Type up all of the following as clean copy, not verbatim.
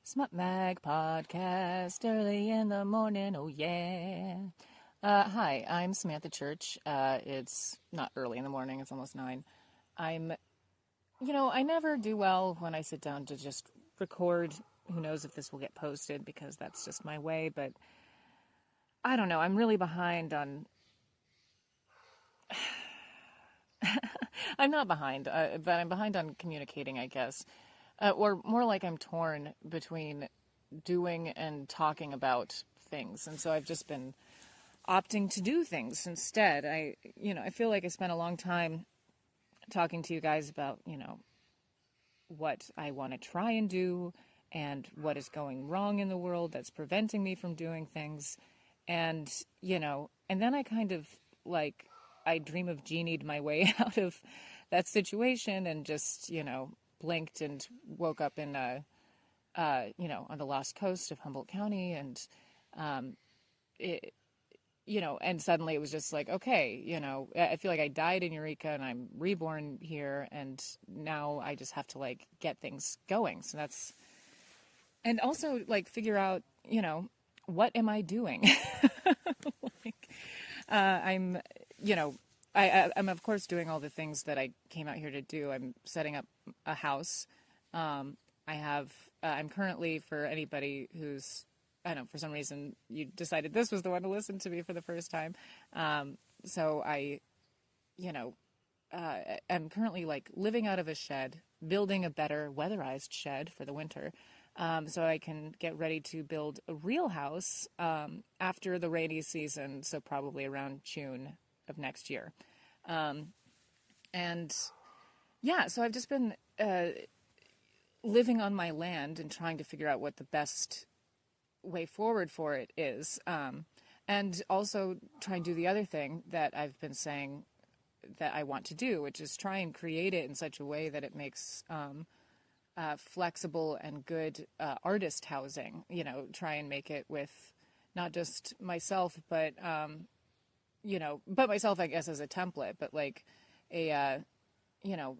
SmutMag podcast early in the morning. Oh yeah. Hi, I'm Samantha Church. It's not early in the morning. It's almost 9. I never do well when I sit down to just record. Who knows if this will get posted because that's just my way. But I don't know. I'm really behind on. I'm not behind, but I'm behind on communicating, I guess. Or more like I'm torn between doing and talking about things. And so I've just been opting to do things instead. I feel like I spent a long time talking to you guys about, what I want to try and do and what is going wrong in the world that's preventing me from doing things. And, and then I kind of I dream of genied my way out of that situation and just, blinked and woke up in on the lost coast of Humboldt County, and and suddenly it was just like, okay, I feel like I died in Eureka and I'm reborn here, and now I just have to get things going. So that's, and also figure out, what am I doing? I'm, I'm of course doing all the things that I came out here to do. I'm setting up a house. I'm currently, for anybody who's, I don't know, for some reason you decided this was the one to listen to me for the first time. So I, am currently living out of a shed, building a better weatherized shed for the winter. So I can get ready to build a real house, after the rainy season. So probably around June of next year. So I've just been, living on my land and trying to figure out what the best way forward for it is. And also try and do the other thing that I've been saying that I want to do, which is try and create it in such a way that it makes, flexible and good, artist housing, try and make it with not just myself, but, but myself, I guess, as a template, but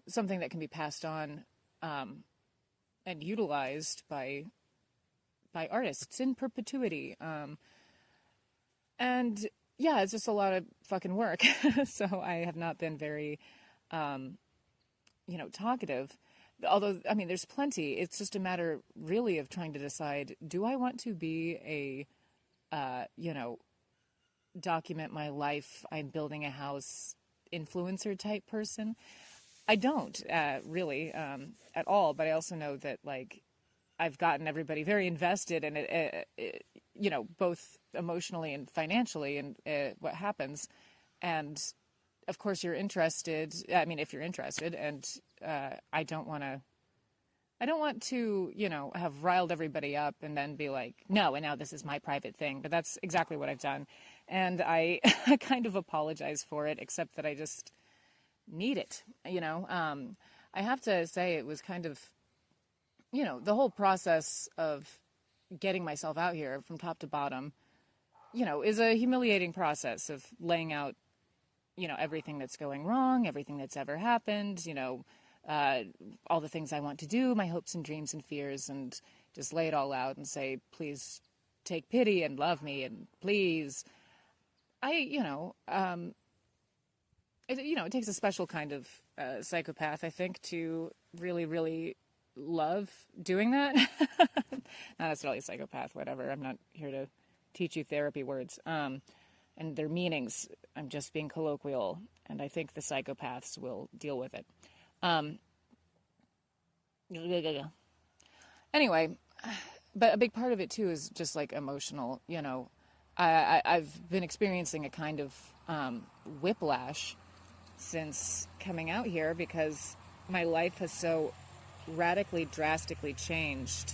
something that can be passed on, and utilized by artists in perpetuity. And yeah, it's just a lot of fucking work. So I have not been very, talkative. Although, I mean, there's plenty. It's just a matter really of trying to decide, do I want to be a, document my life, I'm building a house influencer type person? I don't really at all, but I also know that I've gotten everybody very invested in it, both emotionally and financially, and what happens. And of course you're interested. I mean, if you're interested, and I don't want to, have riled everybody up and then be like, no, and now this is my private thing. But that's exactly what I've done. And I kind of apologize for it, except that I just need it. I have to say it was kind of, the whole process of getting myself out here from top to bottom, is a humiliating process of laying out, everything that's going wrong, everything that's ever happened, all the things I want to do, my hopes and dreams and fears, and just lay it all out and say, please take pity and love me, and please, it takes a special kind of psychopath, I think, to really, really love doing that. Not necessarily a psychopath, whatever. I'm not here to teach you therapy words and their meanings. I'm just being colloquial, and I think the psychopaths will deal with it. Anyway, but a big part of it too is just emotional. I've been experiencing a kind of whiplash since coming out here, because my life has so radically, drastically changed.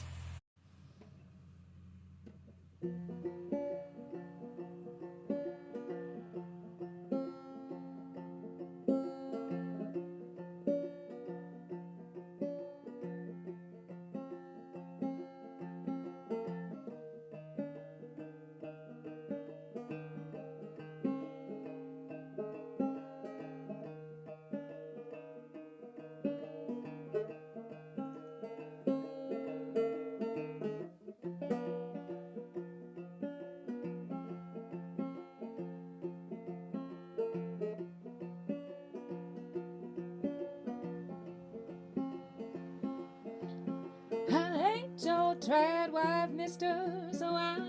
trad wife, mister, so I'm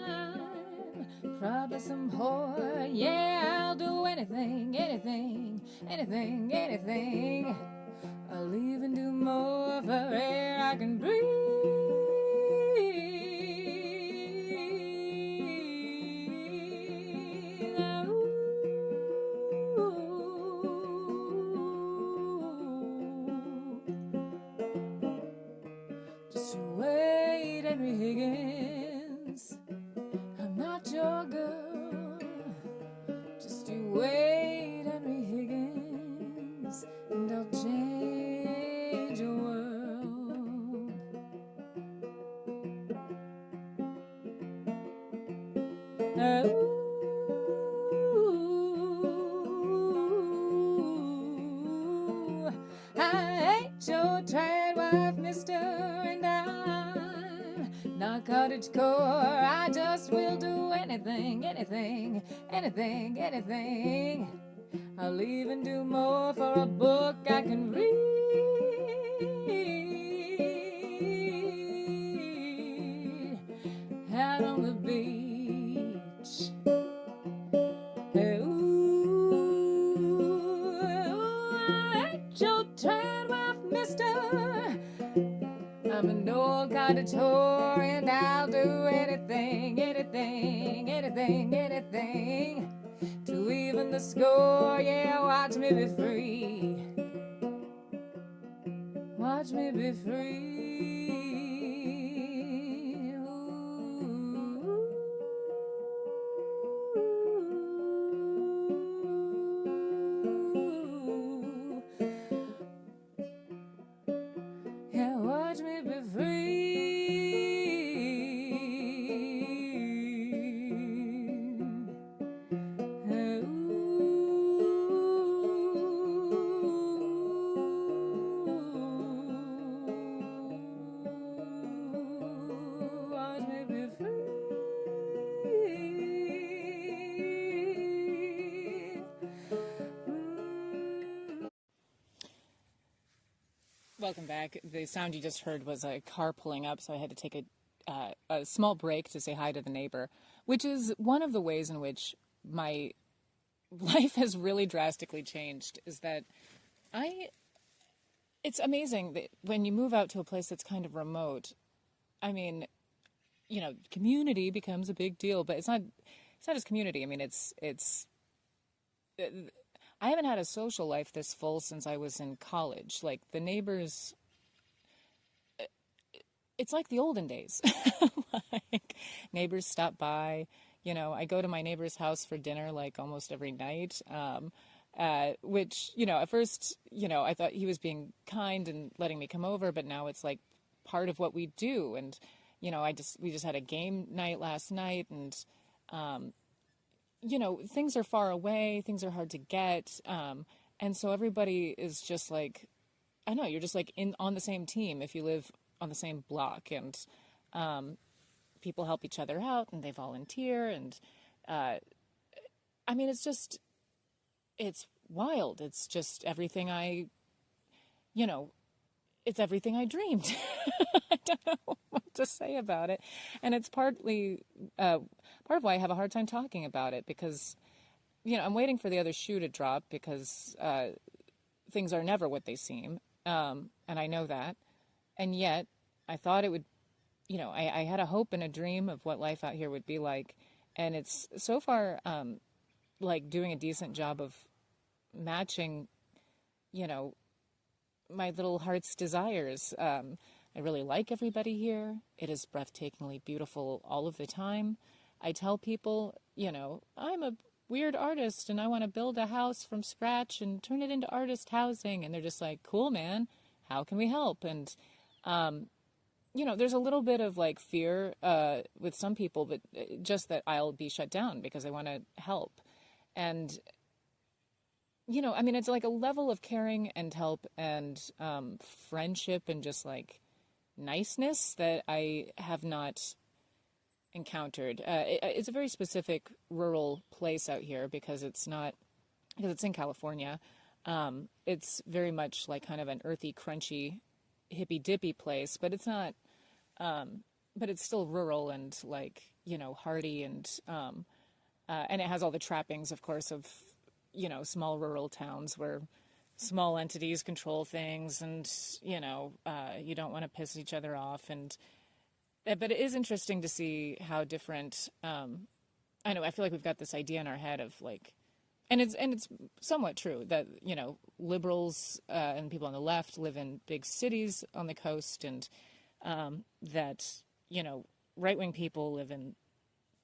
probably some whore. Yeah, I'll do anything, anything, anything, anything. I'll even do more for air I can breathe. Just you wait, Henry Higgins, I'm not your girl. Just you wait, Henry Higgins, and I'll change your world. Ooh, I ain't your trad wife, mister, and I'm not cottage core. I just will do anything, anything, anything, anything. I'll even do more for a book I can read. Out on the beach. Ooh, I ain't your trad wife, mister. I'm an old cottage whore, and I'll do anything, anything, anything, anything to even the score. Yeah, watch me be free. Watch me be free. Yeah, watch me be free. Watch me be free. Welcome back. The sound you just heard was a car pulling up, so I had to take a small break to say hi to the neighbor, which is one of the ways in which my life has really drastically changed, is that it's amazing that when you move out to a place that's kind of remote, I mean, community becomes a big deal, but it's not just community. I mean, I haven't had a social life this full since I was in college. Like, the neighbors, it's like the olden days. Like, neighbors stop by. I go to my neighbor's house for dinner like almost every night. Which, at first, I thought he was being kind and letting me come over, but now it's like part of what we do. And, we just had a game night last night, and, things are far away, things are hard to get. And so everybody is just like, I know, you're just like on the same team if you live on the same block, and, people help each other out and they volunteer. And, I mean, it's wild. It's just everything it's everything I dreamed. I don't know what to say about it. And it's partly, part of why I have a hard time talking about it, because, I'm waiting for the other shoe to drop, because things are never what they seem. And I know that. And yet I thought it would, I had a hope and a dream of what life out here would be like. And it's so far, like doing a decent job of matching, my little heart's desires. I really like everybody here. It is breathtakingly beautiful all of the time. I tell people, I'm a weird artist and I want to build a house from scratch and turn it into artist housing. And they're just like, cool, man. How can we help? And, there's a little bit of like fear with some people, but just that I'll be shut down because I want to help. And, it's like a level of caring and help and friendship and just like niceness that I have not encountered. It's a very specific rural place out here because it's in California. It's very much like kind of an earthy, crunchy, hippy dippy place, but it's not, but it's still rural and like, hardy and it has all the trappings, of course, of, small rural towns where small entities control things and, you don't want to piss each other off. But it is interesting to see how different, I know, I feel like we've got this idea in our head of like, and it's somewhat true that, liberals and people on the left live in big cities on the coast and that, right-wing people live in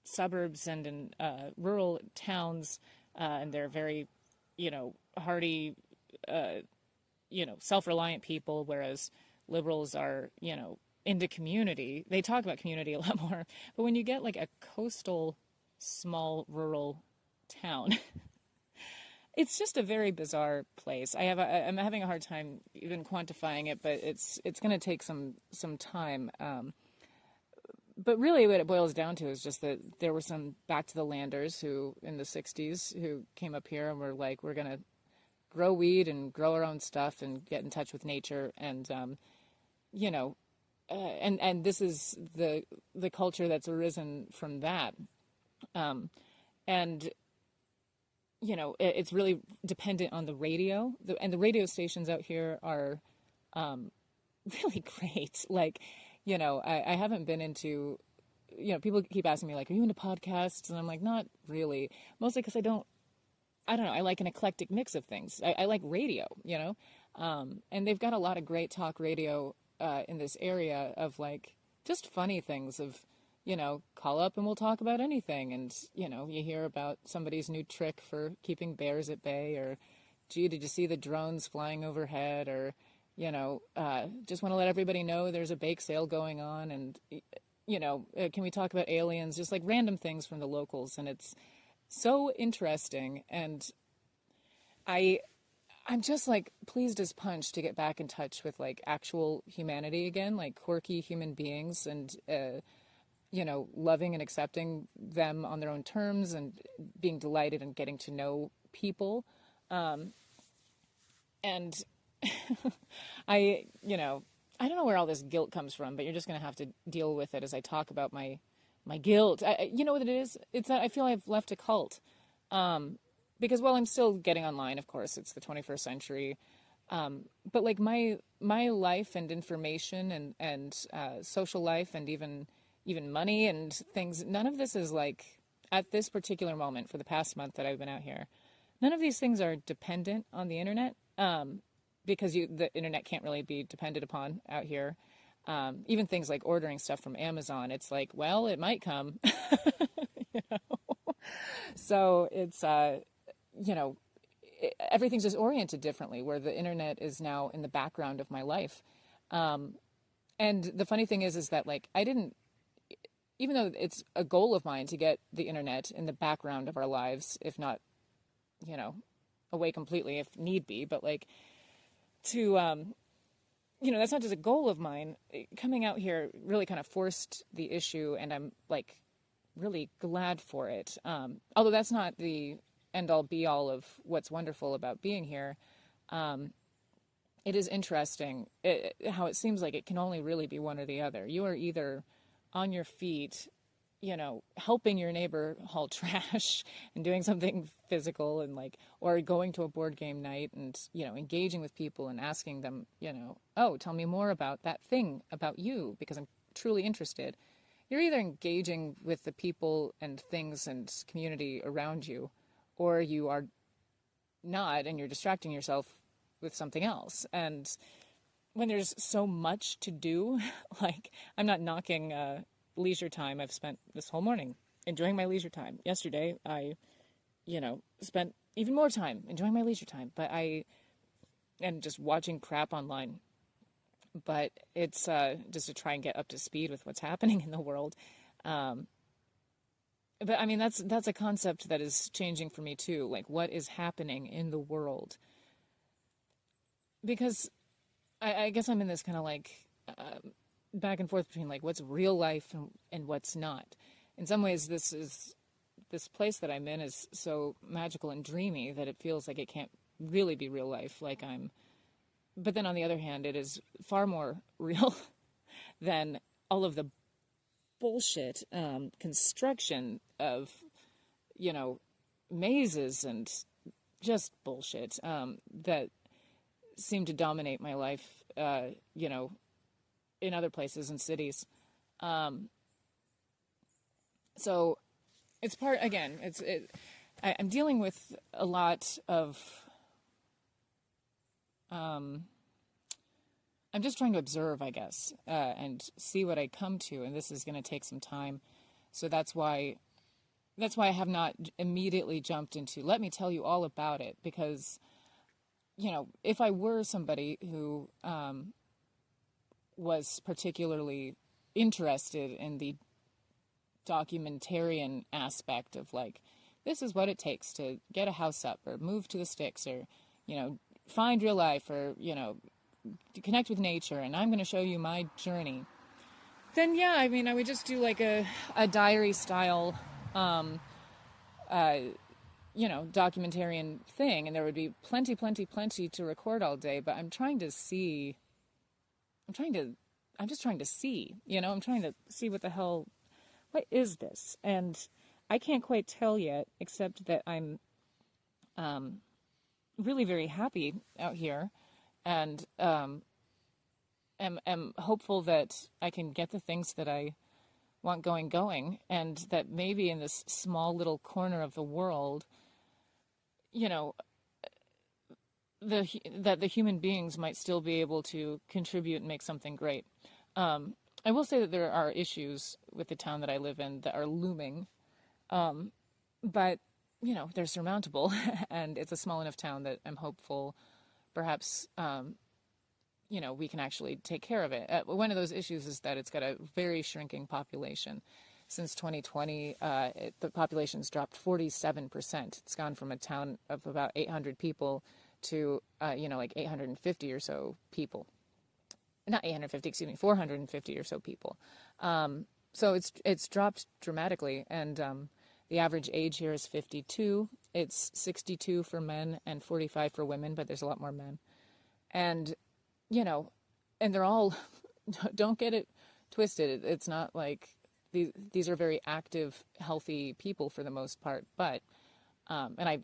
suburbs and in rural towns, and they're very, hardy, self-reliant people, whereas liberals are, into community. They talk about community a lot more. But when you get like a coastal, small, rural town, it's just a very bizarre place. I'm having a hard time even quantifying it, but it's going to take some time. But really what it boils down to is just that there were some back to the landers who in the 60s who came up here and were like, we're going to grow weed and grow our own stuff and get in touch with nature. And, and this is the culture that's arisen from that. And, it's really dependent on the radio. And the radio stations out here are really great. Like, I haven't been into, people keep asking me, like, are you into podcasts? And I'm like, not really. Mostly because I don't know. I like an eclectic mix of things. I like radio, and they've got a lot of great talk radio in this area of, like, just funny things of, call up and we'll talk about anything. And, you hear about somebody's new trick for keeping bears at bay, or, gee, did you see the drones flying overhead? Or, just want to let everybody know there's a bake sale going on. And, can we talk about aliens? Just like random things from the locals. And it's so interesting. And I'm just like pleased as punch to get back in touch with like actual humanity again, like quirky human beings and, loving and accepting them on their own terms and being delighted and getting to know people. And I don't know where all this guilt comes from, but you're just going to have to deal with it as I talk about my guilt. You know what it is? It's that I feel I've left a cult. Because while I'm still getting online, of course, it's the 21st century. But like my life and information and social life and even money and things, none of this is like at this particular moment for the past month that I've been out here, none of these things are dependent on the internet. Because the internet can't really be depended upon out here. Even things like ordering stuff from Amazon, it's like, well, it might come. So it's, everything's just oriented differently, where the internet is now in the background of my life. And the funny thing is that like, I didn't, even though it's a goal of mine to get the internet in the background of our lives, if not, away completely if need be, but like to, that's not just a goal of mine. Coming out here really kind of forced the issue, and I'm like really glad for it. Although that's not the end all be all of what's wonderful about being here. It is interesting how it seems like it can only really be one or the other. You are either on your feet, helping your neighbor haul trash and doing something physical and like, or going to a board game night and, engaging with people and asking them, oh, tell me more about that thing about you because I'm truly interested. You're either engaging with the people and things and community around you, or you are not and you're distracting yourself with something else. And when there's so much to do, like I'm not knocking leisure time. I've spent this whole morning enjoying my leisure time. Yesterday, I, spent even more time enjoying my leisure time, and just watching crap online. But it's just to try and get up to speed with what's happening in the world. But I mean, that's a concept that is changing for me too. Like, what is happening in the world? Because I guess I'm in this kind of like back and forth between like what's real life and what's not. In some ways, this place that I'm in is so magical and dreamy that it feels like it can't really be real life. But then on the other hand, it is far more real than all of the bullshit construction of, mazes and just bullshit that seem to dominate my life, in other places and cities. So it's I'm dealing with a lot of, I'm just trying to observe, I guess, and see what I come to, and this is going to take some time. So that's why I have not immediately jumped into, let me tell you all about it, because, if I were somebody who was particularly interested in the documentarian aspect of, like, this is what it takes to get a house up or move to the sticks or, find real life or, connect with nature, and I'm going to show you my journey, then yeah, I mean, I would just do like a diary style, documentarian thing, and there would be plenty to record all day, but I'm just trying to see, I'm trying to see what is this? And I can't quite tell yet, except that I'm really very happy out here, and am hopeful that I can get the things that I want going, and that maybe in this small little corner of the world, that the human beings might still be able to contribute and make something great. I will say that there are issues with the town that I live in that are looming, but they're surmountable, and it's a small enough town that I'm hopeful perhaps we can actually take care of it. One of those issues is that it's got a very shrinking population. Since 2020, the population's dropped 47%. It's gone from a town of about 800 people to, like 850 or so people. Not 850, 450 or so people. So it's dropped dramatically, and the average age here is 52. It's 62 for men and 45 for women, but there's a lot more men. And, and they're all, don't get it twisted. It's not like these are very active, healthy people for the most part, but, and I'm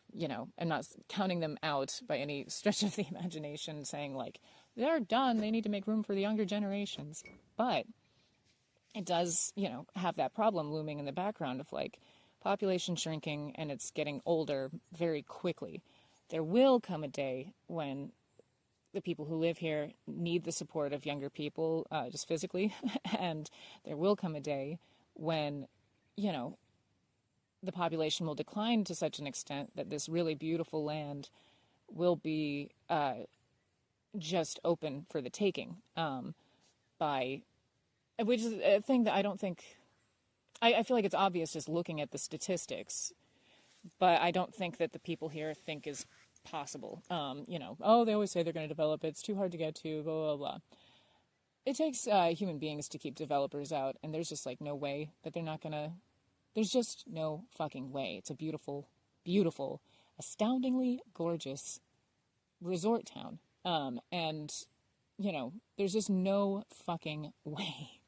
not counting them out by any stretch of the imagination, saying like, they're done, they need to make room for the younger generations. But it does, have that problem looming in the background of like population shrinking, and it's getting older very quickly. There will come a day when the people who live here need the support of younger people, just physically, and there will come a day when, the population will decline to such an extent that this really beautiful land will be just open for the taking, which is a thing that I don't think, I feel like it's obvious just looking at the statistics, but I don't think that the people here think is possible. They always say they're going to develop it, it's too hard to get to, blah, blah, blah. It takes human beings to keep developers out, and there's just like no way that they're not going to, there's just no fucking way. It's a beautiful, beautiful, astoundingly gorgeous resort town. And, there's just no fucking way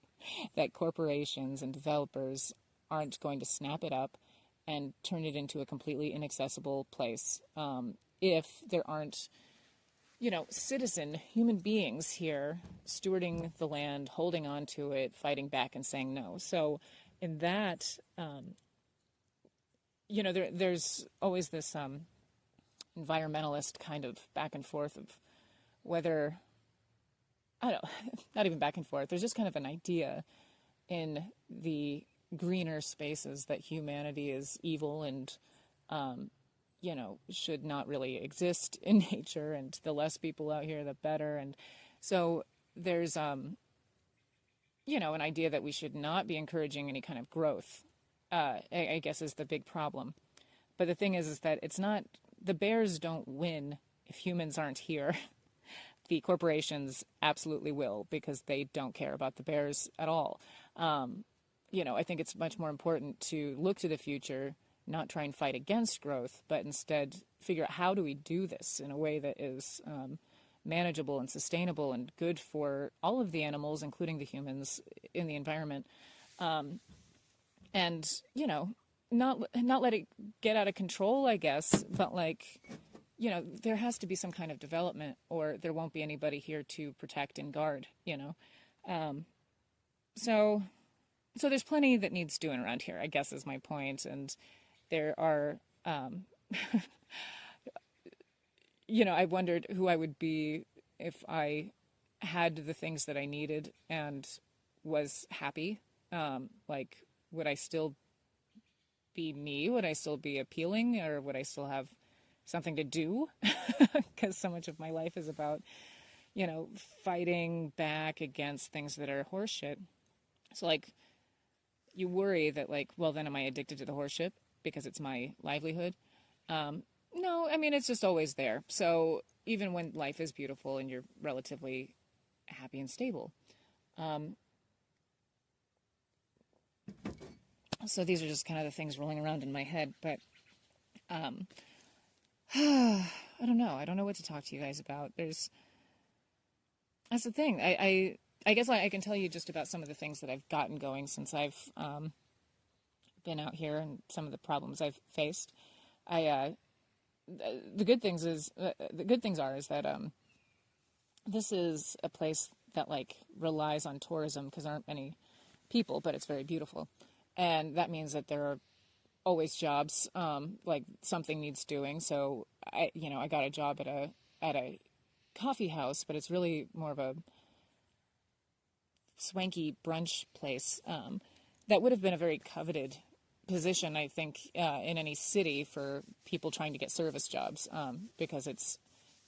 that corporations and developers aren't going to snap it up and turn it into a completely inaccessible place. If there aren't, citizen human beings here stewarding the land, holding on to it, fighting back and saying no. So in that, there's always this environmentalist kind of back and forth of whether, not even back and forth. There's just kind of an idea in the greener spaces that humanity is evil and, should not really exist in nature, and the less people out here, the better. And so there's, an idea that we should not be encouraging any kind of growth, I guess is the big problem. But the thing is that it's not, the bears don't win if humans aren't here. The corporations absolutely will, because they don't care about the bears at all. I think it's much more important to look to the future, not try and fight against growth, but instead figure out how do we do this in a way that is manageable and sustainable and good for all of the animals, including the humans in the environment. And, not let it get out of control, I guess, but like, there has to be some kind of development or there won't be anybody here to protect and guard, So, so there's plenty that needs doing around here, I guess is my point. And there are, I wondered who I would be if I had the things that I needed and was happy. Like, would I still be me? Would I still be appealing, or would I still have something to do? Because so much of my life is about, fighting back against things that are horseshit. So, like, you worry that, like, well, then am I addicted to the horseshit because it's my livelihood? No, I mean, it's just always there. So even when life is beautiful and you're relatively happy and stable. So these are just kind of the things rolling around in my head. But I don't know. I don't know what to talk to you guys about. That's the thing. I guess I can tell you just about some of the things that I've gotten going since I've been out here and some of the problems I've faced. The good things are that this is a place that like relies on tourism because there aren't many people, but it's very beautiful, and that means that there are always jobs. Like something needs doing, so I got a job at a coffee house, but it's really more of a swanky brunch place that would have been a very coveted position, I think, in any city for people trying to get service jobs, because it's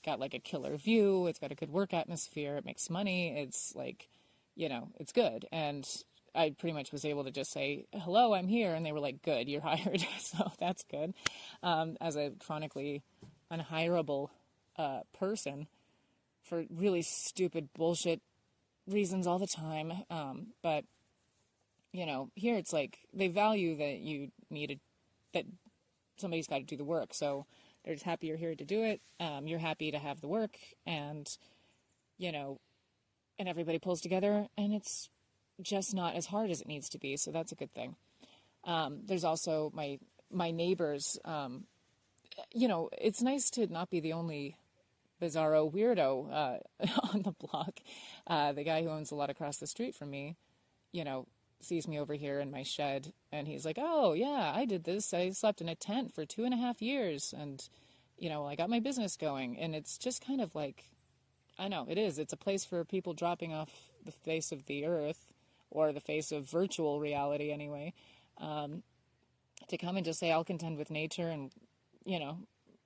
got like a killer view, it's got a good work atmosphere, it makes money, it's like, it's good. And I pretty much was able to just say, hello, I'm here. And they were like, good, you're hired. So that's good. As a chronically unhirable person for really stupid bullshit reasons all the time. But here it's like they value that that somebody's got to do the work. So they're just happy you're here to do it. You're happy to have the work, and, and everybody pulls together, and it's just not as hard as it needs to be. So that's a good thing. There's also my neighbors. It's nice to not be the only bizarro weirdo on the block. The guy who owns a lot across the street from me, sees me over here in my shed, and he's like, oh yeah, I did this. I slept in a tent for 2.5 years, and I got my business going. And it's just kind of like, I know it's a place for people dropping off the face of the earth, or the face of virtual reality anyway, to come and just say, I'll contend with nature and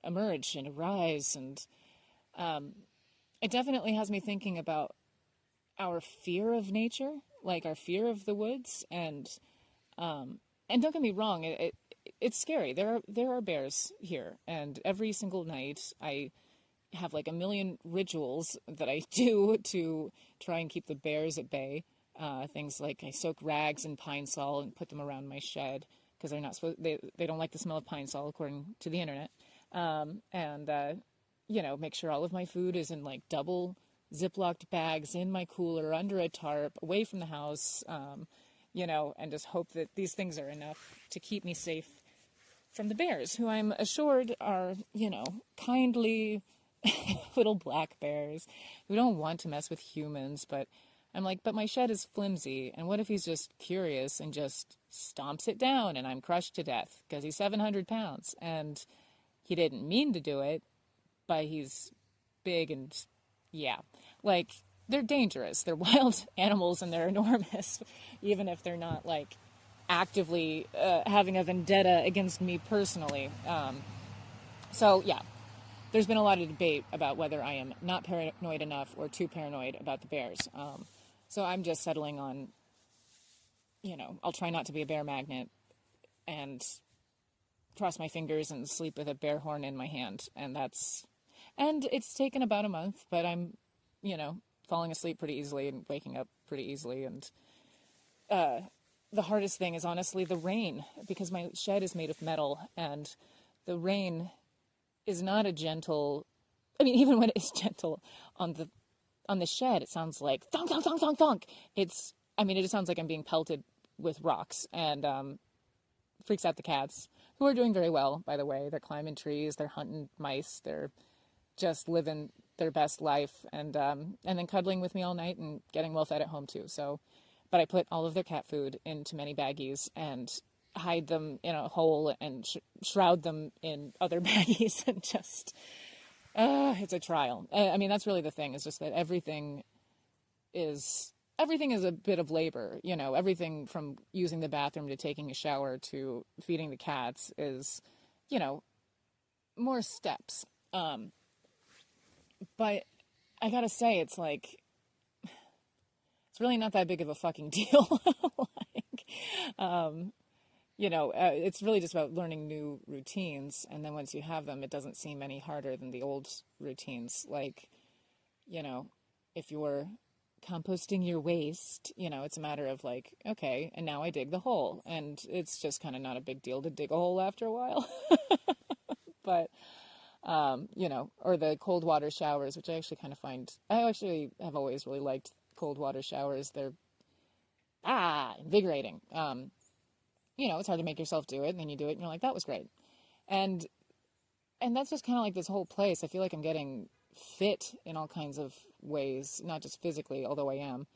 emerge and arise. And it definitely has me thinking about our fear of nature, like our fear of the woods, and don't get me wrong, it's scary. There are bears here, and every single night I have like a million rituals that I do to try and keep the bears at bay. Things like I soak rags in pine sol and put them around my shed because they're not supposed. They don't like the smell of pine sol, according to the internet. Make sure all of my food is in like double Ziplocked bags in my cooler under a tarp away from the house, and just hope that these things are enough to keep me safe from the bears, who I'm assured are, kindly little black bears who don't want to mess with humans. But I'm like, but my shed is flimsy, and what if he's just curious and just stomps it down and I'm crushed to death because he's 700 pounds and he didn't mean to do it, but he's big and yeah, like, they're dangerous. They're wild animals and they're enormous, even if they're not, like, actively having a vendetta against me personally. So, yeah, there's been a lot of debate about whether I am not paranoid enough or too paranoid about the bears. So I'm just settling on, I'll try not to be a bear magnet and cross my fingers and sleep with a bear horn in my hand. And it's taken about a month, but I'm, falling asleep pretty easily and waking up pretty easily. And the hardest thing is honestly the rain, because my shed is made of metal, and the rain is not a gentle. I mean, even when it's gentle on the shed, it sounds like thunk, thunk, thunk, thunk, thunk. It just sounds like I'm being pelted with rocks, and freaks out the cats, who are doing very well, by the way. They're climbing trees, they're hunting mice, they're just living their best life, and then cuddling with me all night and getting well fed at home too. So, but I put all of their cat food into many baggies and hide them in a hole and shroud them in other baggies, and just it's a trial. I mean, that's really the thing, is just that everything is a bit of labor. Everything from using the bathroom to taking a shower to feeding the cats is, more steps. But I gotta say, it's like, it's really not that big of a fucking deal. It's really just about learning new routines. And then once you have them, it doesn't seem any harder than the old routines. Like, if you're composting your waste, it's a matter of like, okay, and now I dig the hole. And it's just kind of not a big deal to dig a hole after a while. But, or the cold water showers, which I actually kind of I actually have always really liked cold water showers. They're, invigorating. It's hard to make yourself do it, and then you do it, and you're like, that was great. And that's just kind of like this whole place. I feel like I'm getting fit in all kinds of ways, not just physically, although I am.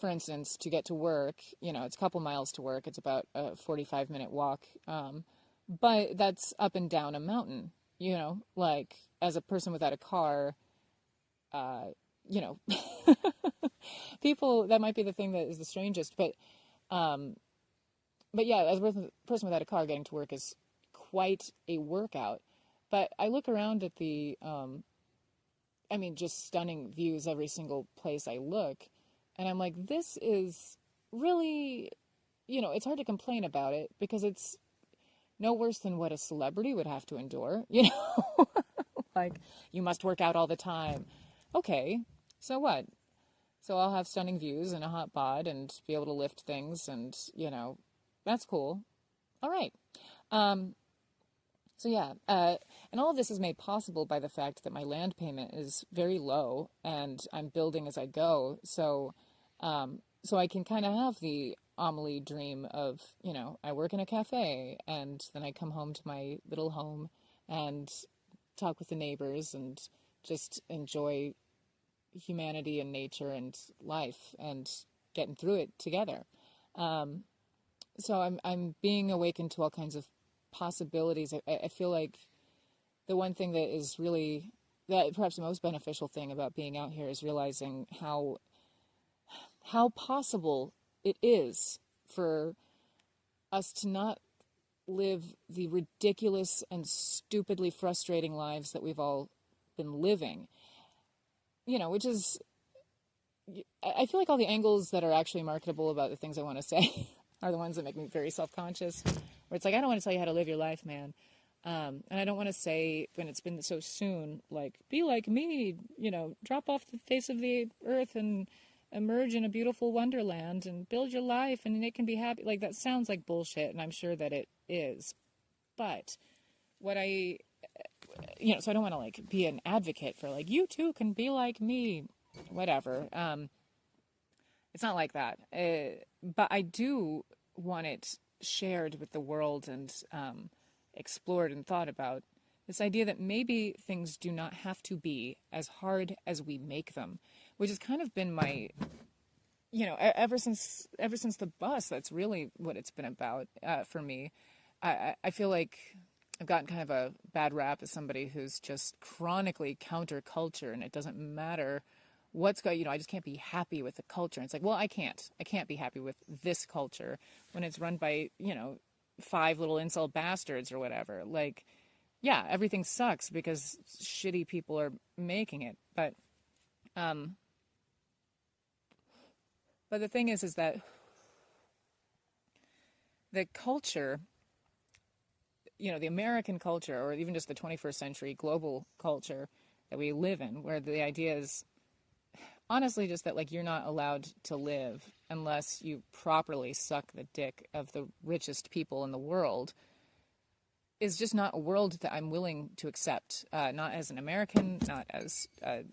For instance, to get to work, it's a couple miles to work. It's about a 45-minute walk. But that's up and down a mountain, like as a person without a car, people, that might be the thing that is the strangest, but yeah, as a person without a car, getting to work is quite a workout. But I look around at the, just stunning views every single place I look, and I'm like, this is really, it's hard to complain about it, because it's no worse than what a celebrity would have to endure, like, you must work out all the time. Okay, so what? So I'll have stunning views and a hot bod and be able to lift things, and, that's cool. All right. So yeah, and all of this is made possible by the fact that my land payment is very low, and I'm building as I go. So I can kind of have the Amelie dream of, I work in a cafe, and then I come home to my little home and talk with the neighbors and just enjoy humanity and nature and life and getting through it together. So I'm being awakened to all kinds of possibilities. I feel like the one thing that is really, that perhaps the most beneficial thing about being out here is realizing how possible it is for us to not live the ridiculous and stupidly frustrating lives that we've all been living. Which is, I feel like all the angles that are actually marketable about the things I want to say are the ones that make me very self-conscious, where it's like, I don't want to tell you how to live your life, man. And I don't want to say, when it's been so soon, like, be like me, drop off the face of the earth and emerge in a beautiful wonderland and build your life and it can be happy. Like, that sounds like bullshit, and I'm sure that it is. But what so I don't want to, like, be an advocate for, like, you too can be like me, whatever. It's not like that. But I do want it shared with the world and explored and thought about. This idea that maybe things do not have to be as hard as we make them, which has kind of been my, ever since the bus, that's really what it's been about for me. I feel like I've gotten kind of a bad rap as somebody who's just chronically counterculture, and it doesn't matter what's going, I just can't be happy with the culture. And it's like, well, I can't be happy with this culture when it's run by, 5 little incel bastards or whatever. Like, yeah, everything sucks because shitty people are making it. But the thing is that the culture, the American culture, or even just the 21st century global culture that we live in, where the idea is honestly just that, like, you're not allowed to live unless you properly suck the dick of the richest people in the world, is just not a world that I'm willing to accept. Not as an American, not as a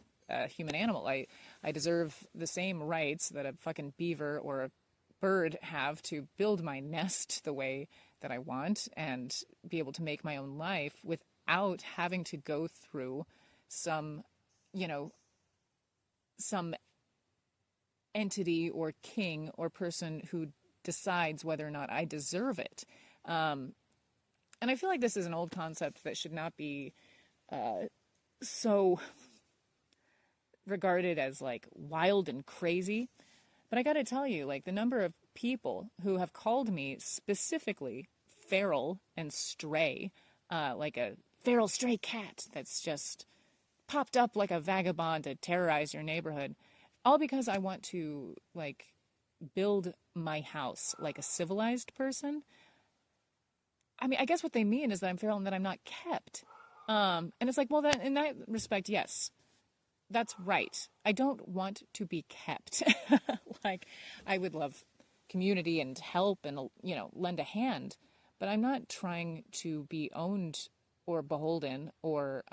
human animal. I deserve the same rights that a fucking beaver or a bird have to build my nest the way that I want and be able to make my own life without having to go through some, some entity or king or person who decides whether or not I deserve it. And I feel like this is an old concept that should not be so regarded as like wild and crazy. But I got to tell you, like the number of people who have called me specifically feral and stray, like a feral stray cat that's just popped up like a vagabond to terrorize your neighborhood, all because I want to like build my house like a civilized person. I mean, I guess what they mean is that I'm feral and that I'm not kept. And it's like, well, then in that respect, yes, that's right. I don't want to be kept. Like, I would love community and help and, lend a hand, but I'm not trying to be owned or beholden or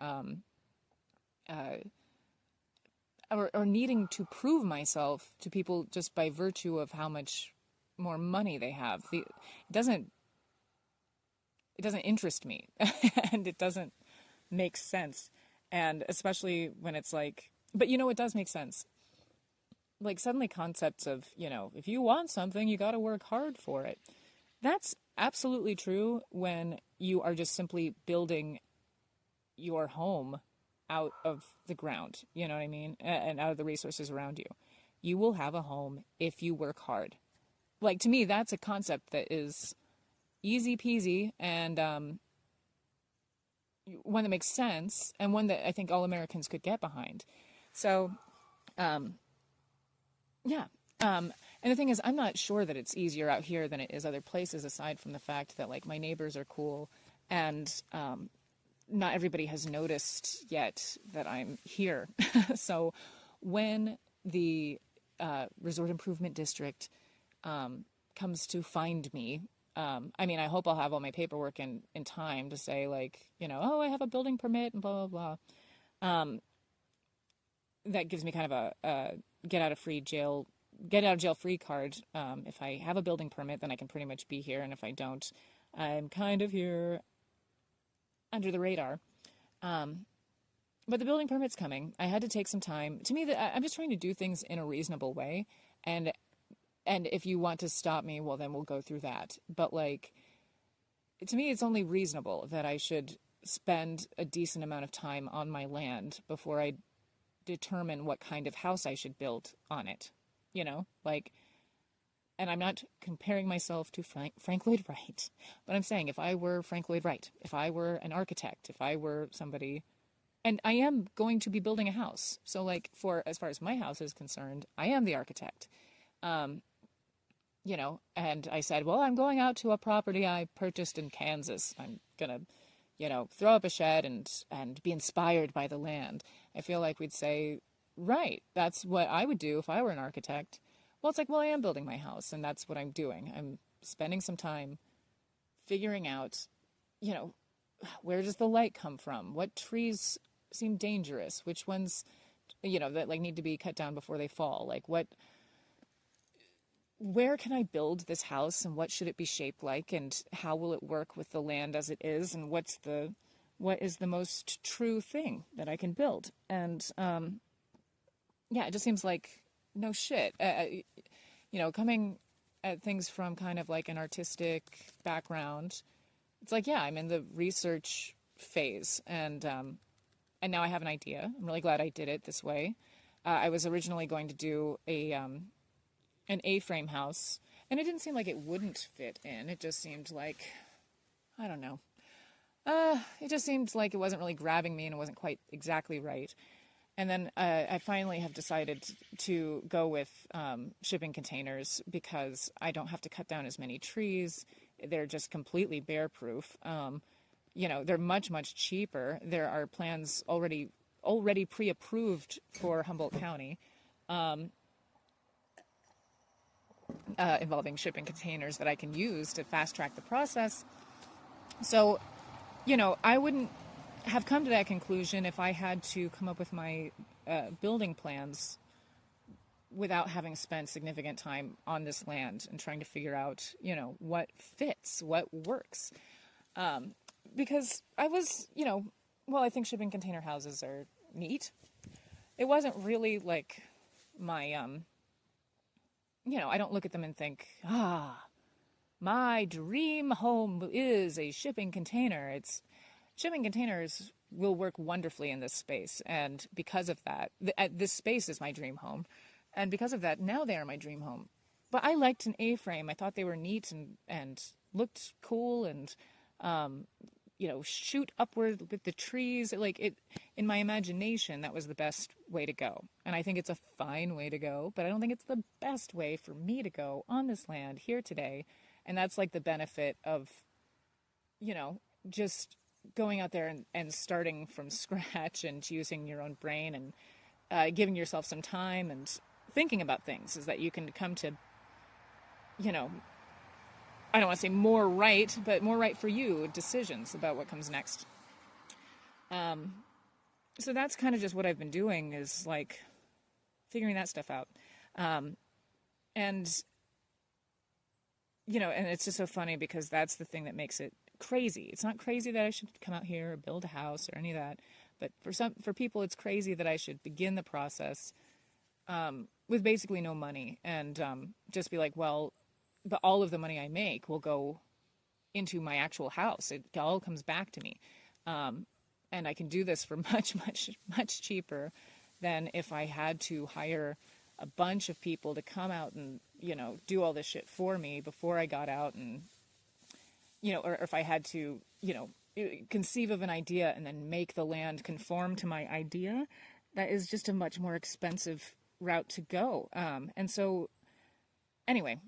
needing to prove myself to people just by virtue of how much more money they have. It doesn't interest me and it doesn't make sense. And especially when it's like, but it does make sense. Like suddenly concepts of, if you want something, you got to work hard for it. That's absolutely true when you are just simply building your home out of the ground, you know what I mean? And out of the resources around you. You will have a home if you work hard. Like to me, that's a concept that is easy peasy and one that makes sense and one that I think all Americans could get behind. So, yeah. And the thing is, I'm not sure that it's easier out here than it is other places, aside from the fact that like my neighbors are cool and not everybody has noticed yet that I'm here. So when the Resort Improvement District comes to find me, I mean, I hope I'll have all my paperwork in time to say like, oh, I have a building permit and blah, blah, blah. That gives me kind of a get out of jail free card. If I have a building permit, then I can pretty much be here. And if I don't, I'm kind of here under the radar. But the building permit's coming. I had to take some time. To me, I'm just trying to do things in a reasonable way. And if you want to stop me, well, then we'll go through that. But like, to me, it's only reasonable that I should spend a decent amount of time on my land before I determine what kind of house I should build on it, like, and I'm not comparing myself to Frank Lloyd Wright, but I'm saying if I were Frank Lloyd Wright, if I were an architect, if I were somebody, and I am going to be building a house. So like as far as my house is concerned, I am the architect, and I said, well, I'm going out to a property I purchased in Kansas. I'm going to throw up a shed and be inspired by the land. I feel like we'd say, right, that's what I would do if I were an architect. Well, it's like, well, I am building my house, and that's what I'm doing. I'm spending some time figuring out, where does the light come from? What trees seem dangerous? Which ones, that like need to be cut down before they fall? Like where can I build this house and what should it be shaped like and how will it work with the land as it is and what is the most true thing that I can build? And it just seems like no shit. Coming at things from kind of like an artistic background, it's like, yeah, I'm in the research phase and now I have an idea. I'm really glad I did it this way. I was originally going to do an A-frame house, and it didn't seem like it wouldn't fit in. It just seemed like, I don't know. It just seemed like it wasn't really grabbing me and it wasn't quite exactly right. And then I finally have decided to go with shipping containers because I don't have to cut down as many trees. They're just completely bear-proof. They're much, much cheaper. There are plans already pre-approved for Humboldt County involving shipping containers that I can use to fast-track the process. So, I wouldn't have come to that conclusion if I had to come up with my building plans without having spent significant time on this land and trying to figure out, what fits, what works. Because I was, I think shipping container houses are neat. It wasn't really like my, I don't look at them and think, my dream home is a shipping container. Shipping containers will work wonderfully in this space. And because of that, this space is my dream home. And because of that, now they are my dream home. But I liked an A-frame. I thought they were neat and looked cool and, shoot upward with the trees. In my imagination, that was the best way to go. And I think it's a fine way to go, but I don't think it's the best way for me to go on this land here today. And that's like the benefit of, just going out there and starting from scratch and using your own brain and giving yourself some time and thinking about things, is that you can come to, I don't want to say more right, but more right for you decisions about what comes next. So that's kind of just what I've been doing, is like figuring that stuff out. And it's just so funny because that's the thing that makes it crazy. It's not crazy that I should come out here or build a house or any of that. But for people, it's crazy that I should begin the process with basically no money and just be like, well, but all of the money I make will go into my actual house. It all comes back to me. And I can do this for much, much, much cheaper than if I had to hire a bunch of people to come out and, do all this shit for me before I got out and, or if I had to, conceive of an idea and then make the land conform to my idea. That is just a much more expensive route to go. And so anyway,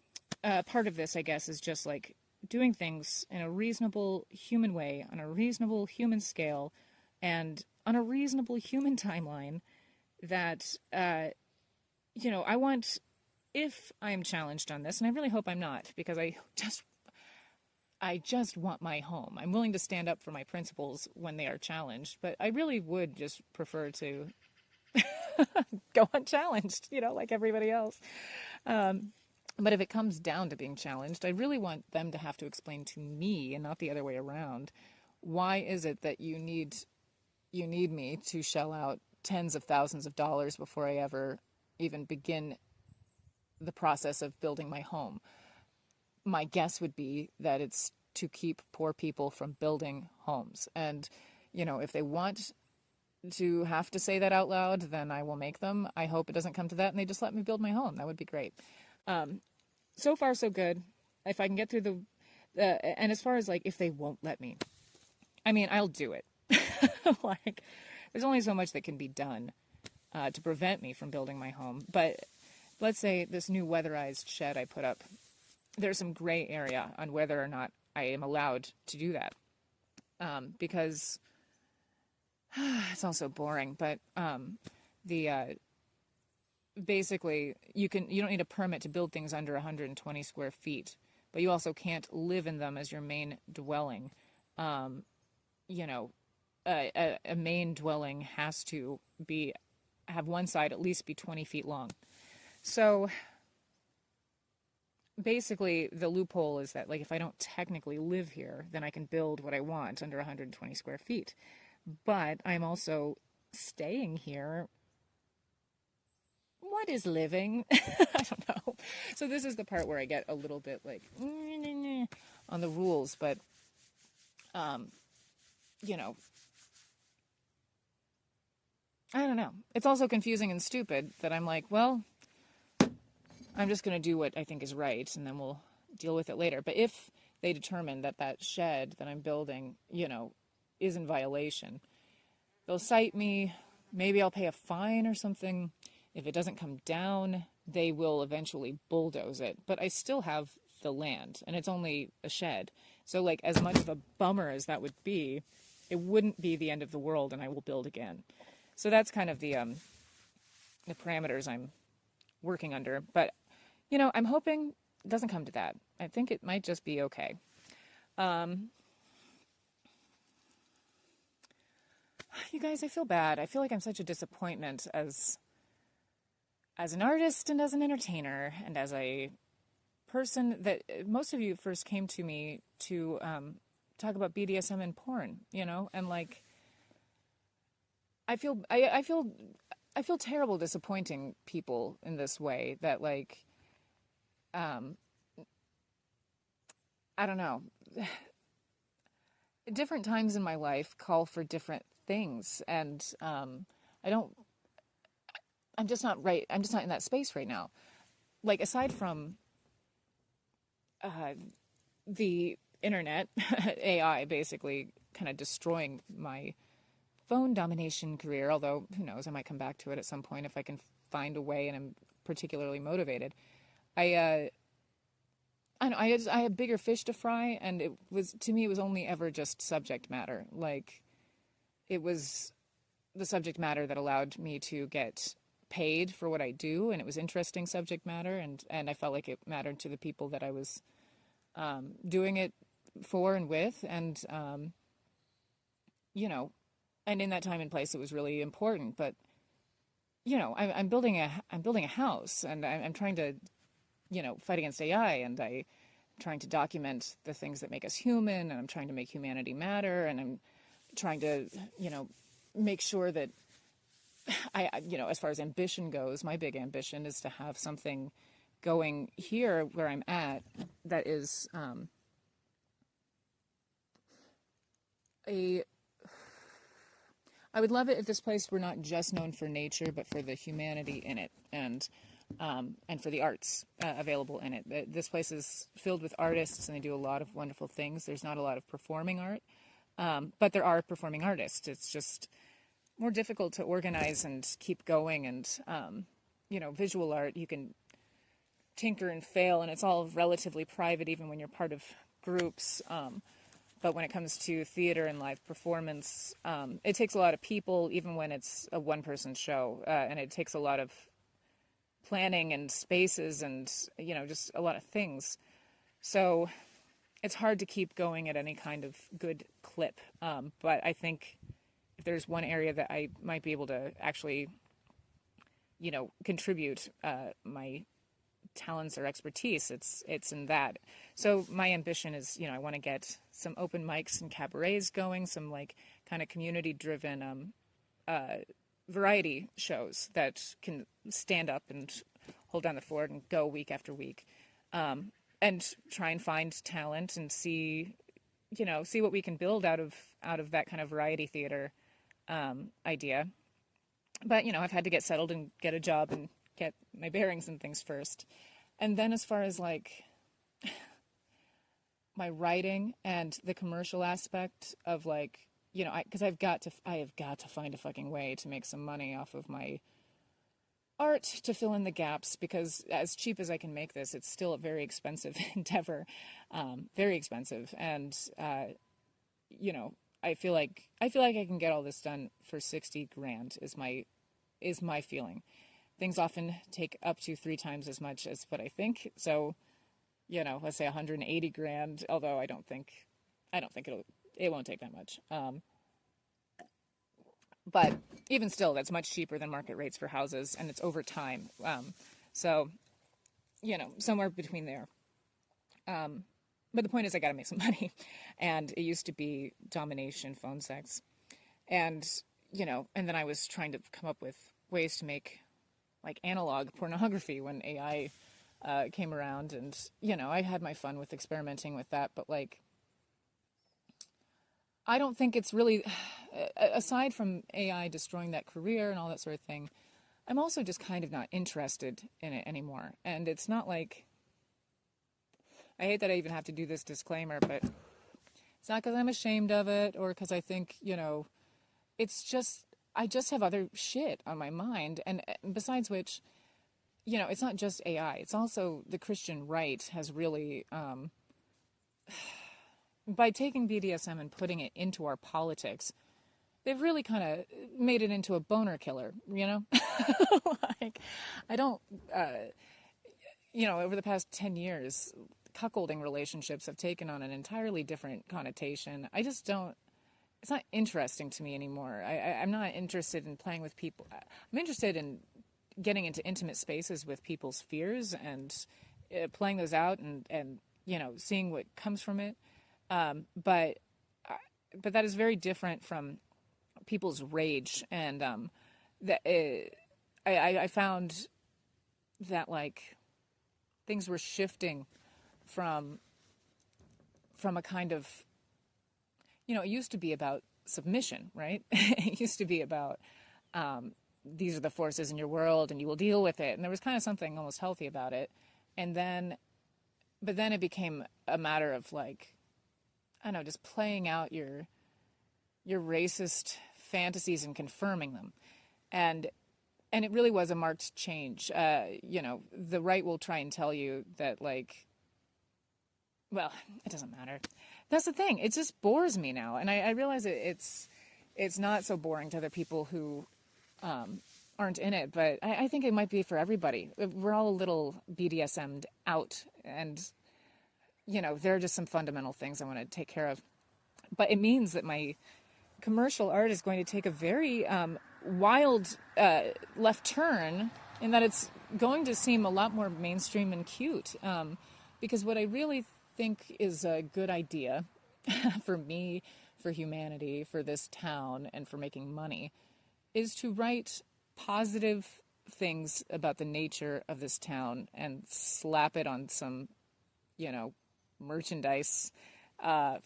part of this, I guess, is just like doing things in a reasonable human way, on a reasonable human scale, and on a reasonable human timeline that, I want, if I'm challenged on this, and I really hope I'm not, because I just want my home. I'm willing to stand up for my principles when they are challenged, but I really would just prefer to go unchallenged, like everybody else. But if it comes down to being challenged, I really want them to have to explain to me, and not the other way around, why is it that you need me to shell out tens of thousands of dollars before I ever even begin the process of building my home. My guess would be that it's to keep poor people from building homes. And, if they want to have to say that out loud, then I will make them. I hope it doesn't come to that and they just let me build my home. That would be great. So far, so good. If I can get through and as far as if they won't let me, I'll do it. There's only so much that can be done to prevent me from building my home. But let's say this new weatherized shed I put up, there's some gray area on whether or not I am allowed to do that. Because it's also boring, but basically you don't need a permit to build things under 120 square feet, but you also can't live in them as your main dwelling. A main dwelling has to have one side at least be 20 feet long. So basically the loophole is that if I don't technically live here, then I can build what I want under 120 square feet. But I'm also staying here. What is living? I don't know. So this is the part where I get a little bit on the rules, but I don't know. It's also confusing and stupid that I'm well, I'm just going to do what I think is right, and then we'll deal with it later. But if they determine that shed that I'm building, is in violation, they'll cite me. Maybe I'll pay a fine or something. If it doesn't come down, they will eventually bulldoze it. But I still have the land, and it's only a shed. So, as much of a bummer as that would be, it wouldn't be the end of the world, and I will build again. So that's kind of the parameters I'm working under. But, I'm hoping it doesn't come to that. I think it might just be okay. You guys, I feel bad. I feel like I'm such a disappointment as as an artist and as an entertainer and as a person that most of you first came to me to talk about BDSM and porn, and like I feel terrible disappointing people in this way that like I don't know. Different times in my life call for different things, and I don't. I'm just not right. I'm just not in that space right now. Like aside from the internet, AI basically kind of destroying my phone domination career. Although who knows, I might come back to it at some point if I can find a way and I'm particularly motivated. I know I had bigger fish to fry, and it was to me it was only ever just subject matter. Like it was the subject matter that allowed me to get paid for what I do, and it was interesting subject matter, and I felt like it mattered to the people that I was doing it for and with, and and in that time and place, it was really important. But I'm building a house, and I'm trying to fight against AI, and I'm trying to document the things that make us human, and I'm trying to make humanity matter, and I'm trying to make sure that as far as ambition goes, my big ambition is to have something going here where I'm at that is I would love it if this place were not just known for nature, but for the humanity in it, and for the arts available in it. This place is filled with artists, and they do a lot of wonderful things. There's not a lot of performing art, but there are performing artists. It's just more difficult to organize and keep going. And visual art, you can tinker and fail, and it's all relatively private, even when you're part of groups. But when it comes to theater and live performance, it takes a lot of people, even when it's a one-person show, and it takes a lot of planning and spaces and just a lot of things. So it's hard to keep going at any kind of good clip. But I think if there's one area that I might be able to actually contribute my talents or expertise, it's in that. So my ambition is I want to get some open mics and cabarets going, some like kind of community driven variety shows that can stand up and hold down the fort and go week after week, and try and find talent and see what we can build out of that kind of variety theater idea. But I've had to get settled and get a job and get my bearings and things first. And then as far as like my writing and the commercial aspect of like because I have got to find a fucking way to make some money off of my art to fill in the gaps, because as cheap as I can make this, it's still a very expensive endeavor, very expensive. And I feel like I can get all this done for 60 grand is my feeling. Things often take up to 3 times as much as what I think. So, let's say 180 grand, although I don't think it won't take that much. But even still, that's much cheaper than market rates for houses, and it's over time. So, somewhere between there. But the point is I got to make some money. And it used to be domination, phone sex. And, and then I was trying to come up with ways to make like analog pornography when AI came around. And, I had my fun with experimenting with that. But like, I don't think it's really, aside from AI destroying that career and all that sort of thing, I'm also just kind of not interested in it anymore. And it's not like, I hate that I even have to do this disclaimer, but it's not because I'm ashamed of it or because I think, it's just, I just have other shit on my mind. And besides which, it's not just AI. It's also the Christian right has really, by taking BDSM and putting it into our politics, they've really kind of made it into a boner killer, Like, I don't, over the past 10 years, cuckolding relationships have taken on an entirely different connotation. I just don't, it's not interesting to me anymore. I'm not interested in playing with people. I'm interested in getting into intimate spaces with people's fears and playing those out and seeing what comes from it. But that is very different from people's rage, and I found that like things were shifting from a kind of, it used to be about submission, right? It used to be about these are the forces in your world and you will deal with it, and there was kind of something almost healthy about it. But then it became a matter of like, I don't know, just playing out your racist fantasies and confirming them. And it really was a marked change. The right will try and tell you that, like, well, it doesn't matter. That's the thing. It just bores me now. And I realize it's not so boring to other people who aren't in it, but I think it might be for everybody. We're all a little BDSM'd out, and, there are just some fundamental things I want to take care of. But it means that my commercial art is going to take a very wild left turn, in that it's going to seem a lot more mainstream and cute. Because what I really think is a good idea for me, for humanity, for this town, and for making money, is to write positive things about the nature of this town and slap it on some, merchandise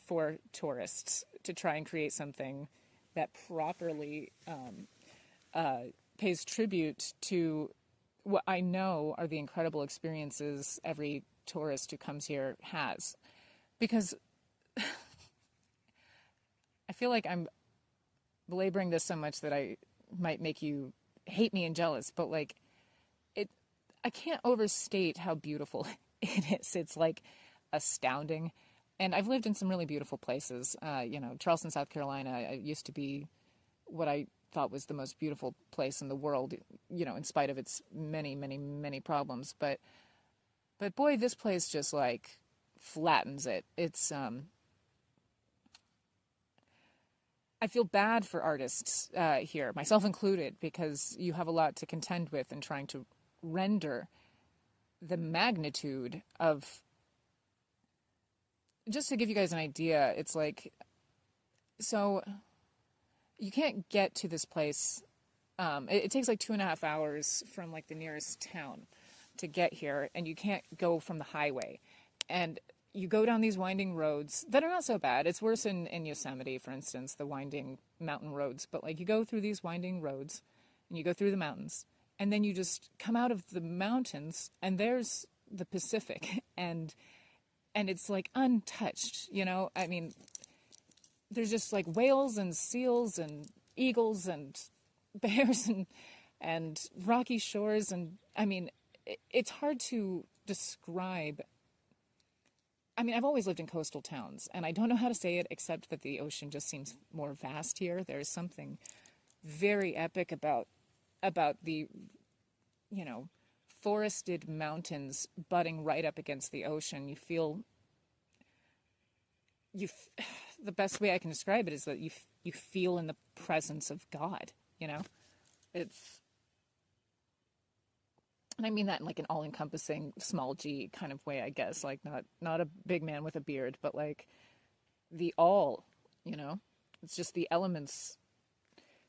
for tourists, to try and create something that properly pays tribute to what I know are the incredible experiences every tourist who comes here has. Because I feel like I'm belaboring this so much that I might make you hate me and jealous, but like, I can't overstate how beautiful it is. It's like astounding. And I've lived in some really beautiful places. Charleston, South Carolina used to be what I thought was the most beautiful place in the world, in spite of its many, many, many problems. But boy, this place just like flattens it. It's, I feel bad for artists here, myself included, because you have a lot to contend with in trying to render the magnitude of. Just to give you guys an idea, it's like, so you can't get to this place. It takes like 2.5 hours from like the nearest town to get here, and you can't go from the highway. And you go down these winding roads that are not so bad. It's worse in Yosemite, for instance, the winding mountain roads. But like, you go through these winding roads and you go through the mountains, and then you just come out of the mountains and there's the Pacific, and it's like untouched, I mean, there's just like whales and seals and eagles and bears and rocky shores. And I mean, it's hard to describe. I mean, I've always lived in coastal towns, and I don't know how to say it except that the ocean just seems more vast here. There's something very epic about the, forested mountains butting right up against the ocean. You feel, the best way I can describe it is that you feel in the presence of God, It's, and I mean that in like an all-encompassing small g kind of way, I guess, like not a big man with a beard, but like the all, It's just the elements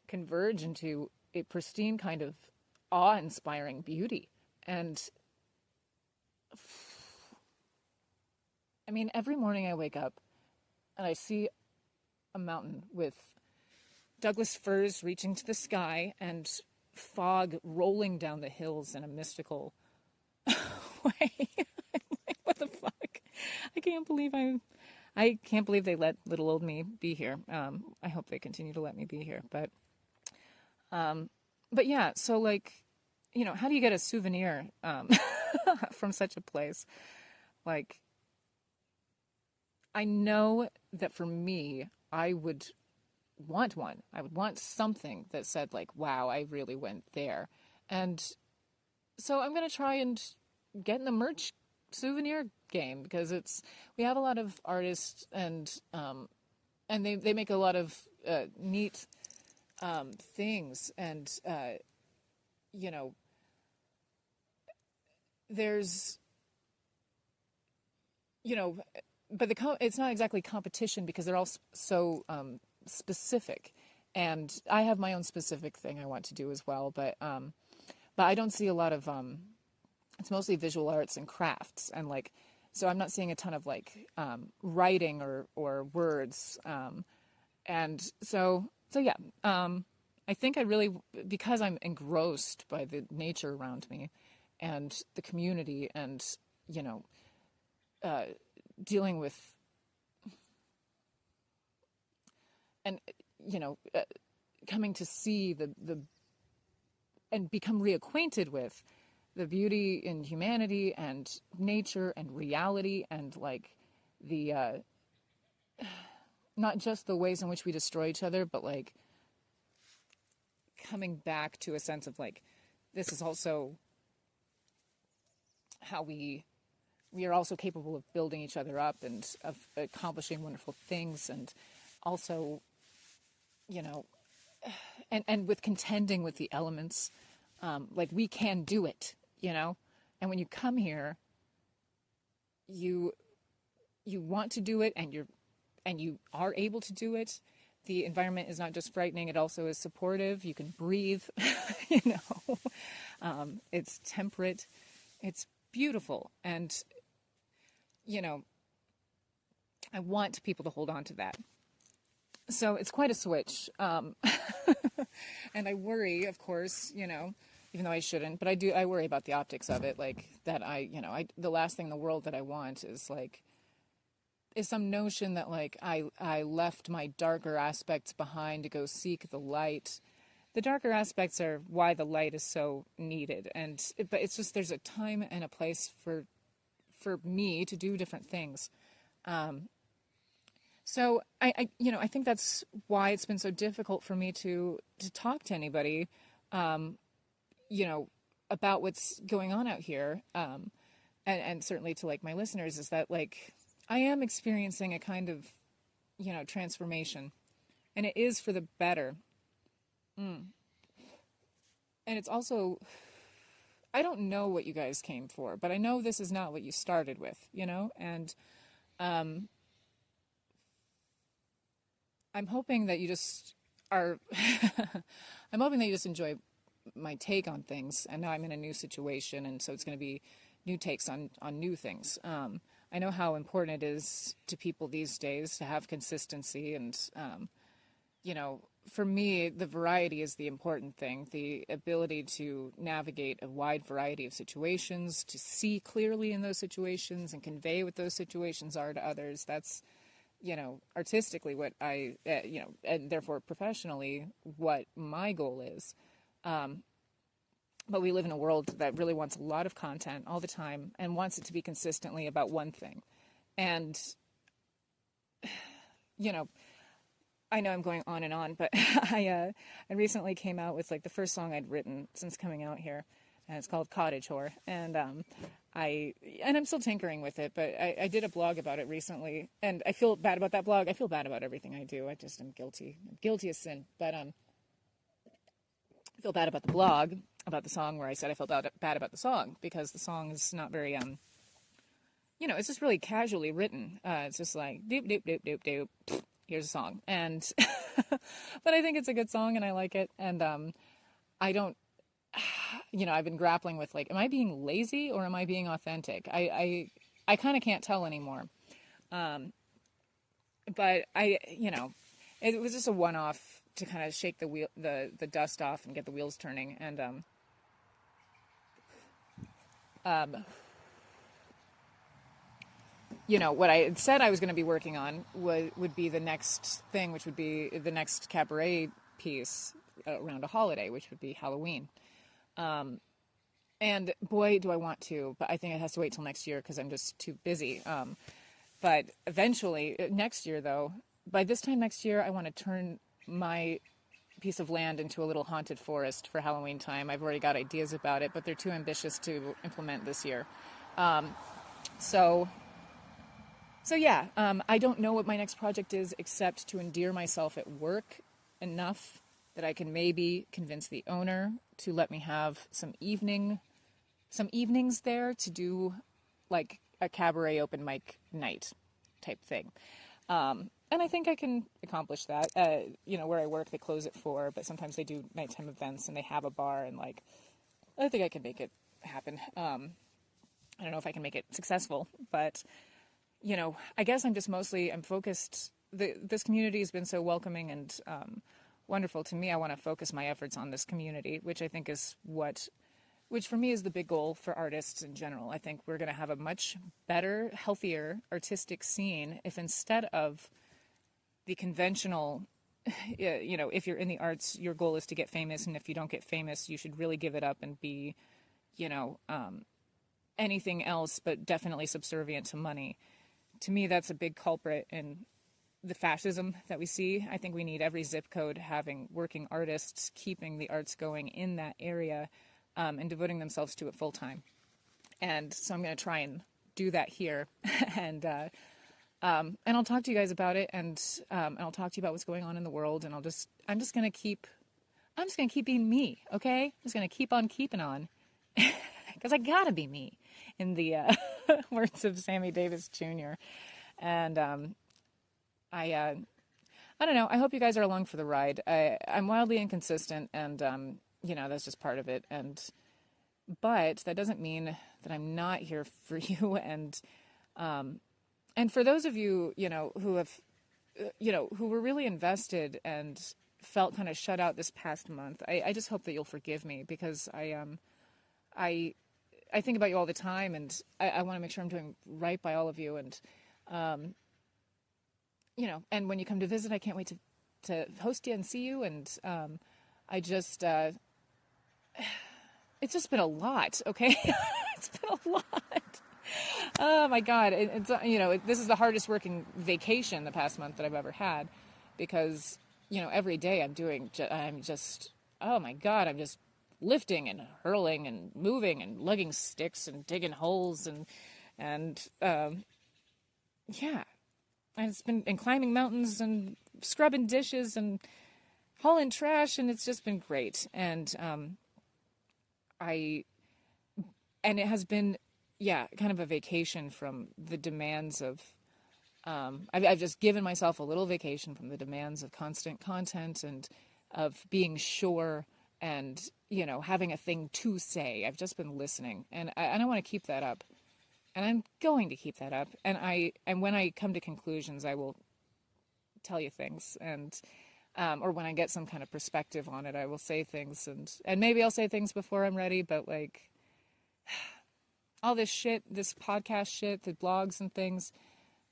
converge into a pristine kind of awe-inspiring beauty. And I mean, every morning I wake up and I see a mountain with Douglas firs reaching to the sky and fog rolling down the hills in a mystical way. I'm like, what the fuck? I can't believe they let little old me be here. I hope they continue to let me be here. But yeah, so like, how do you get a souvenir from such a place? Like, I know that for me, I would want one. I would want something that said like, wow, I really went there. And so I'm going to try and get in the merch souvenir game, because we have a lot of artists and they make a lot of neat things, and there's, you know, but it's not exactly competition because they're all so specific, and I have my own specific thing I want to do as well. But I don't see a lot of it's mostly visual arts and crafts, and like, so I'm not seeing a ton of like writing or words, and so yeah. I think I really, because I'm engrossed by the nature around me, and the community, and you know, dealing with, and you know, coming to see the and become reacquainted with the beauty in humanity and nature and reality, and like the not just the ways in which we destroy each other, but like coming back to a sense of like, this is also how we are also capable of building each other up and of accomplishing wonderful things, and also, you know, and with contending with the elements, like we can do it, you know. And when you come here, you want to do it, and you are able to do it. The environment is not just frightening; it also is supportive. You can breathe, you know. It's temperate, it's beautiful, and you know, I want people to hold on to that. So it's quite a switch. And I worry, of course, you know, even though I shouldn't, but I worry about the optics of it. Like that the last thing in the world that I want is some notion that like I left my darker aspects behind to go seek the light. The darker aspects are why the light is so needed. But it's just, there's a time and a place for me to do different things. So I think that's why it's been so difficult for me to talk to anybody, you know, about what's going on out here. And certainly to like my listeners, is that like, I am experiencing a kind of, you know, transformation, and it is for the better. And it's also, I don't know what you guys came for, but I know this is not what you started with, you know, and, I'm hoping that you just are, I'm hoping that you just enjoy my take on things. And now I'm in a new situation, and so it's going to be new takes on new things. I know how important it is to people these days to have consistency, and, you know, for me, the variety is the important thing. The ability to navigate a wide variety of situations, to see clearly in those situations and convey what those situations are to others. That's, you know, artistically what I, you know, and therefore professionally what my goal is. But we live in a world that really wants a lot of content all the time and wants it to be consistently about one thing. And, you know, I know I'm going on and on, but I recently came out with like the first song I'd written since coming out here, and it's called Cottage Whore. And I'm still tinkering with it, but I did a blog about it recently, and I feel bad about that blog. I feel bad about everything I do. I just am guilty. I'm guilty as sin. But I feel bad about the blog, about the song, where I said I felt bad about the song because the song is not very you know, it's just really casually written. It's just like doop doop doop doop doop. Here's a song, and but I think it's a good song, and I like it, and I don't. You know, I've been grappling with like, am I being lazy or am I being authentic? I kind of can't tell anymore. But you know, it was just a one-off to kind of shake the dust off and get the wheels turning. And you know, what I had said I was going to be working on would be the next thing, which would be the next cabaret piece around a holiday, which would be Halloween. And boy, do I want to, but I think it has to wait till next year because I'm just too busy. But eventually, next year though, by this time next year, I want to turn my piece of land into a little haunted forest for Halloween time. I've already got ideas about it, but they're too ambitious to implement this year. So yeah, I don't know what my next project is except to endear myself at work enough that I can maybe convince the owner to let me have some evening some evenings there to do like a cabaret open mic night type thing. And I think I can accomplish that. Where I work, they close at 4, but sometimes they do nighttime events and they have a bar, and like, I think I can make it happen. I don't know if I can make it successful, but I guess I'm focused. This community has been so welcoming and wonderful to me. I want to focus my efforts on this community, which I think is which for me is the big goal for artists in general. I think we're going to have a much better, healthier artistic scene if instead of the conventional, if you're in the arts, your goal is to get famous, and if you don't get famous, you should really give it up and be, anything else, but definitely subservient to money. To me, that's a big culprit in the fascism that we see. I think we need every zip code having working artists keeping the arts going in that area, and devoting themselves to it full time. And so I'm going to try and do that here. and I'll talk to you guys about it, and I'll talk to you about what's going on in the world. And I'm just going to keep being me. Okay. I'm just going to keep on keeping on because I gotta be me, in the words of Sammy Davis Jr. And I don't know. I hope you guys are along for the ride. I'm wildly inconsistent, and that's just part of it. But that doesn't mean that I'm not here for you. And for those of you, who have, who were really invested and felt kind of shut out this past month, I just hope that you'll forgive me, because I think about you all the time, and I want to make sure I'm doing right by all of you. And, and when you come to visit, I can't wait to host you and see you. And it's just been a lot, okay? It's been a lot. Oh my God. This is the hardest working vacation the past month that I've ever had, because, every day I'm just, oh my God, I'm just lifting and hurling and moving and lugging sticks and digging holes and it's been climbing mountains and scrubbing dishes and hauling trash, and it's just been great. And it has been, kind of a vacation from the demands of, I've just given myself a little vacation from the demands of constant content and of being sure and, having a thing to say. I've just been listening, and I want to keep that up, and I'm going to keep that up. And when I come to conclusions, I will tell you things, and or when I get some kind of perspective on it, I will say things, and maybe I'll say things before I'm ready, but like all this shit, this podcast shit, the blogs and things,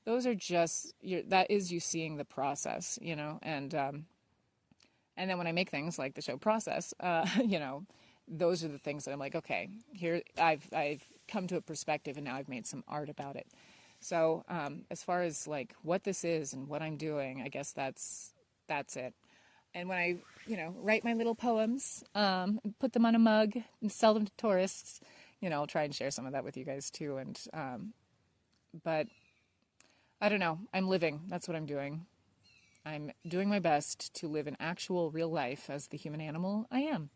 those are just, that is you seeing the process, and then when I make things like the show Process, those are the things that I'm like, okay, here I've come to a perspective, and now I've made some art about it. So as far as like what this is and what I'm doing, I guess that's it. And when I, write my little poems, and put them on a mug and sell them to tourists, I'll try and share some of that with you guys too. And but I don't know. I'm living. That's what I'm doing. I'm doing my best to live an actual real life as the human animal I am.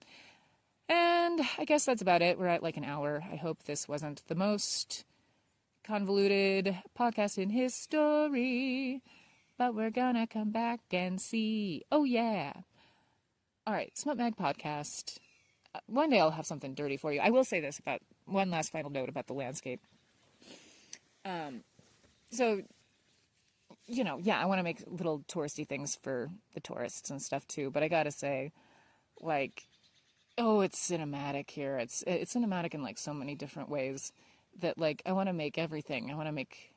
And I guess that's about it. We're at like an hour. I hope this wasn't the most convoluted podcast in history, but we're gonna come back and see. Oh yeah. All right, SmutMag podcast. One day I'll have something dirty for you. I will say this about one last final note about the landscape. So, I want to make little touristy things for the tourists and stuff too. But I gotta say, like, it's cinematic here. It's cinematic in like so many different ways that like I want to make everything. I want to make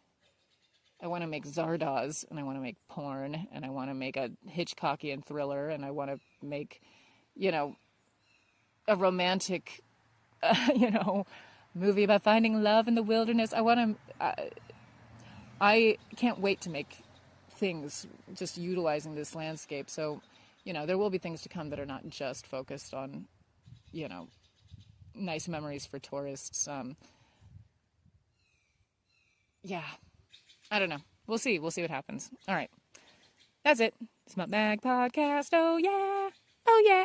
Zardoz, and I want to make porn, and I want to make a Hitchcockian thriller, and I want to make, a romantic, movie about finding love in the wilderness. I can't wait to make things just utilizing this landscape. So, there will be things to come that are not just focused on, nice memories for tourists. I don't know. We'll see. We'll see what happens. All right. That's it. SmutMag podcast. Oh, yeah. Oh, yeah.